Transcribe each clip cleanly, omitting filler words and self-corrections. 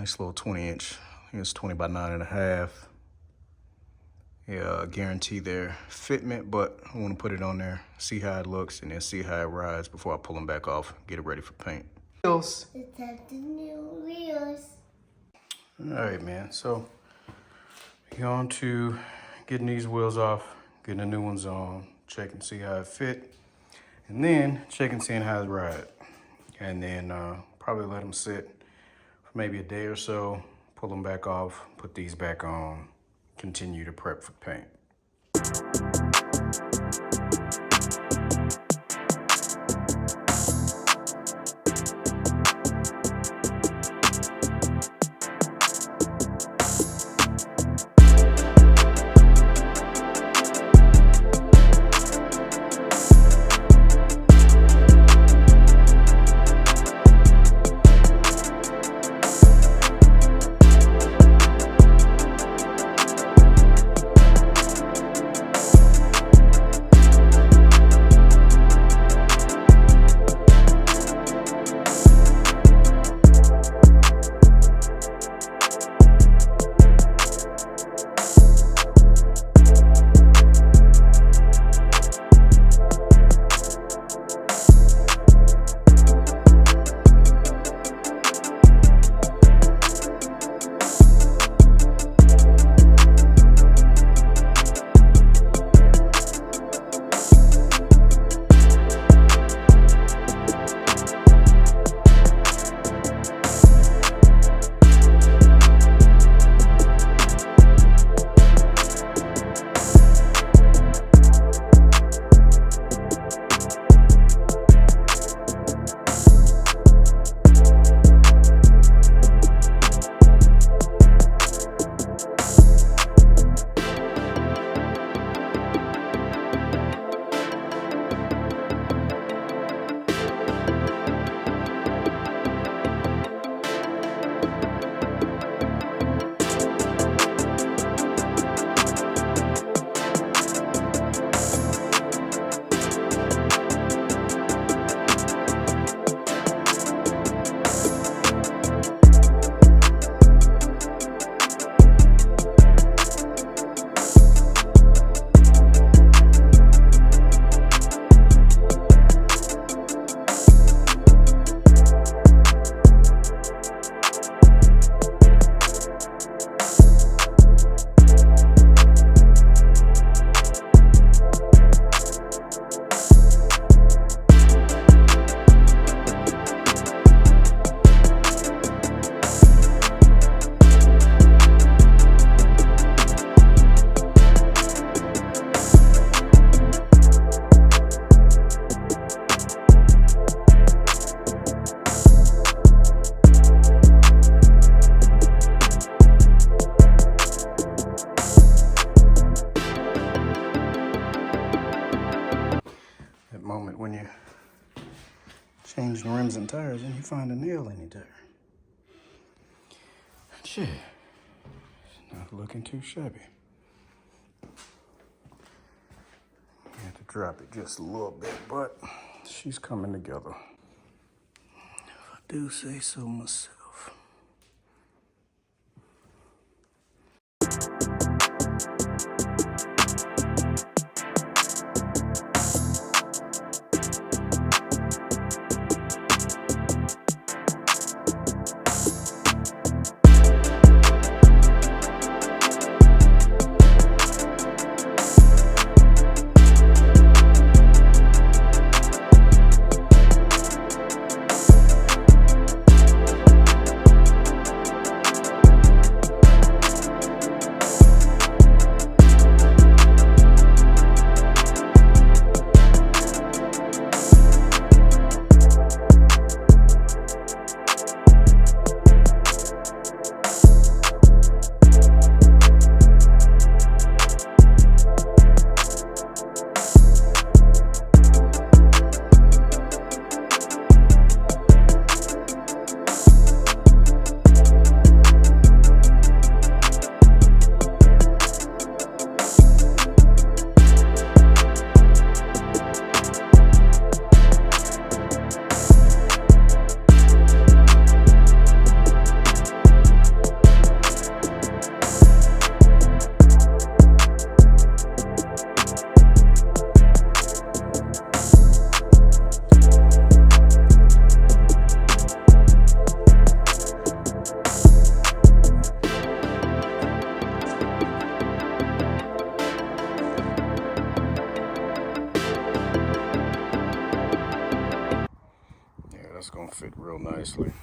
Nice little 20-inch. I think it's 20 by 9.5. Yeah, guarantee their fitment, but I want to put it on there, see how it looks, and then see how it rides before I pull them back off, get it ready for paint. Wheels. It's at the new wheels. All right, man. So we're on to getting these wheels off, getting the new ones on, check and see how it fit, and then check and see how it ride. And then probably let them sit for maybe a day or so, pull them back off, put these back on, continue to prep for paint. Moment when you change the rims and tires and you find a nail in your tire. Shit, it's not looking too shabby. You have to drop it just a little bit, but she's coming together. If I do say so myself. obviously.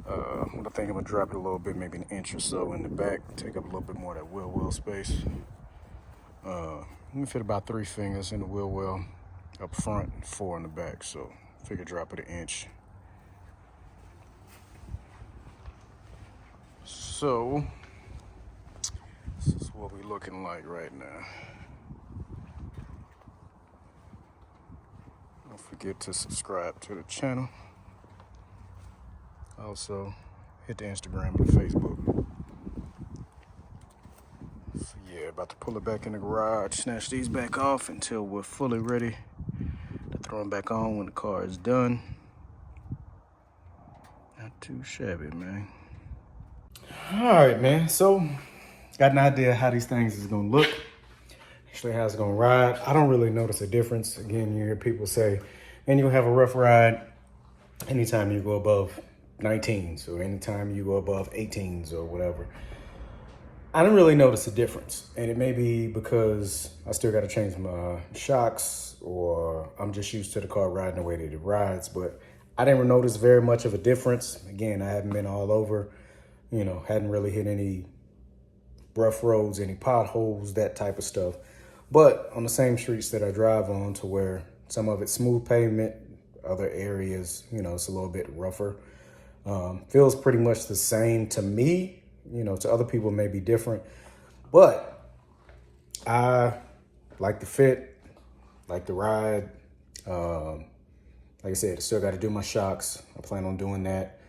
I think I'm gonna drop it a little bit, maybe an inch or so in the back, take up a little bit more of that wheel well space. Let me fit about 3 fingers in the wheel well up front and 4 in the back, so figure drop it an inch. So this is what we're looking like right now. Don't forget to subscribe to the channel. Also, hit the Instagram and the Facebook. So yeah, about to pull it back in the garage, snatch these back off until we're fully ready to throw them back on when the car is done. Not too shabby, man. All right, man. So, got an idea how these things is gonna look. Actually, how it's gonna ride. I don't really notice a difference. Again, you hear people say, man, you'll have a rough ride anytime you go above 19s or anytime you go above 18s or whatever. I don't really notice a difference. And it may be because I still got to change my shocks, or I'm just used to the car riding the way that it rides. But I didn't notice very much of a difference. Again, I haven't been all over, you know, hadn't really hit any rough roads, any potholes, that type of stuff. But on the same streets that I drive on, to where some of it's smooth pavement, other areas, you know, it's a little bit rougher. Feels pretty much the same to me. You know, to other people it may be different. But I like the fit, like the ride. Like I said, I still got to do my shocks. I plan on doing that.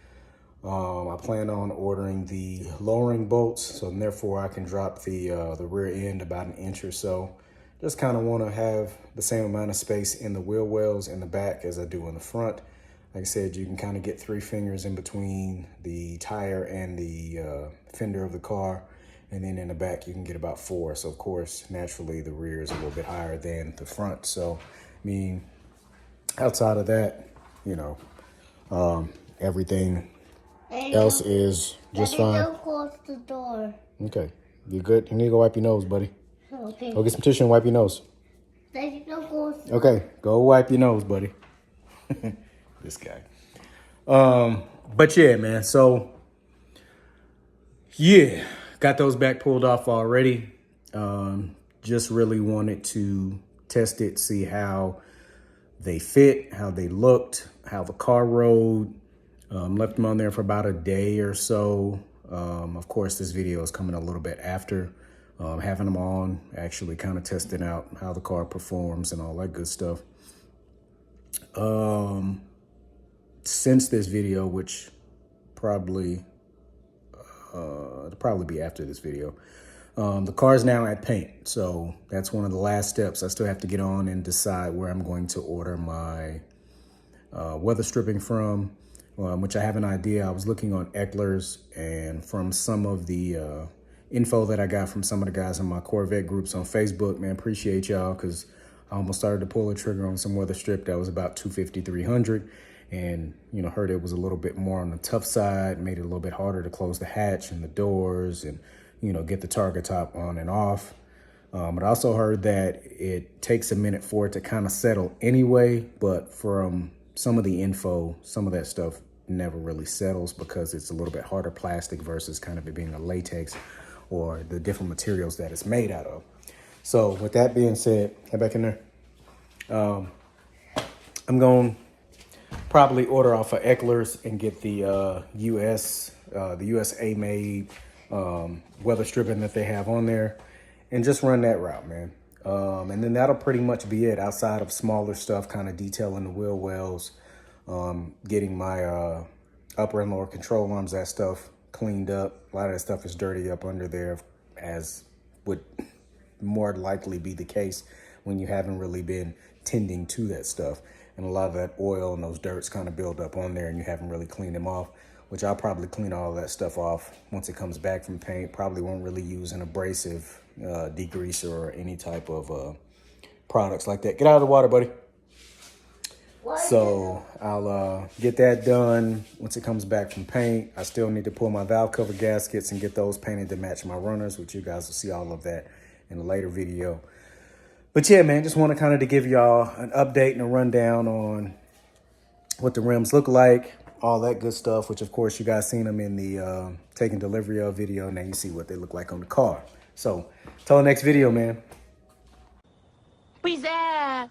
I plan on ordering the lowering bolts, so therefore I can drop the rear end about an inch or so. Just kind of want to have the same amount of space in the wheel wells in the back as I do in the front. Like I said, you can kind of get 3 fingers in between the tire and the fender of the car. And then in the back, you can get about 4. So, of course, naturally, the rear is a little bit higher than the front. So, I mean, outside of that, you know, everything else is just fine. Don't close the door. Okay. You good? You need to go wipe your nose, buddy. Okay. Go get some tissue and wipe your nose. Daddy, don't close the Okay. Go wipe your nose, buddy. This guy. But yeah, man. So yeah, got those back pulled off already. Just really wanted to test it, see how they fit, how they looked, how the car rode. Left them on there for about a day or so. Of course, this video is coming a little bit after having them on, actually kind of testing out how the car performs and all that good stuff. Since this video, which probably it'll probably be after this video, the car is now at paint, so that's one of the last steps. I still have to get on and decide where I'm going to order my weather stripping from, which I have an idea. I was looking on Eckler's, and from some of the info that I got from some of the guys in my Corvette groups on Facebook, man, appreciate y'all, because I almost started to pull the trigger on some weather strip that was about $250, $300. And, you know, heard it was a little bit more on the tough side, made it a little bit harder to close the hatch and the doors and, you know, get the target top on and off. But I also heard that it takes a minute for it to kind of settle anyway. But from some of the info, some of that stuff never really settles because it's a little bit harder plastic versus kind of it being a latex or the different materials that it's made out of. So with that being said, get back in there. I'm going to probably order off of Eckler's and get the USA made weather stripping that they have on there and just run that route, man. And then that'll pretty much be it outside of smaller stuff, kind of detailing the wheel wells, getting my upper and lower control arms, that stuff cleaned up. A lot of that stuff is dirty up under there, as would more likely be the case when you haven't really been tending to that stuff. And a lot of that oil and those dirts kind of build up on there and you haven't really cleaned them off, which I'll probably clean all of that stuff off once it comes back from paint. Probably won't really use an abrasive degreaser or any type of products like that. Get out of the water, buddy. So I'll get that done once it comes back from paint. I still need to pull my valve cover gaskets and get those painted to match my runners, which you guys will see all of that in a later video. But yeah, man, just want to kind of to give y'all an update and a rundown on what the rims look like, all that good stuff, which of course you guys seen them in the taking delivery of video. Now you see what they look like on the car. So till the next video, man. Peace out.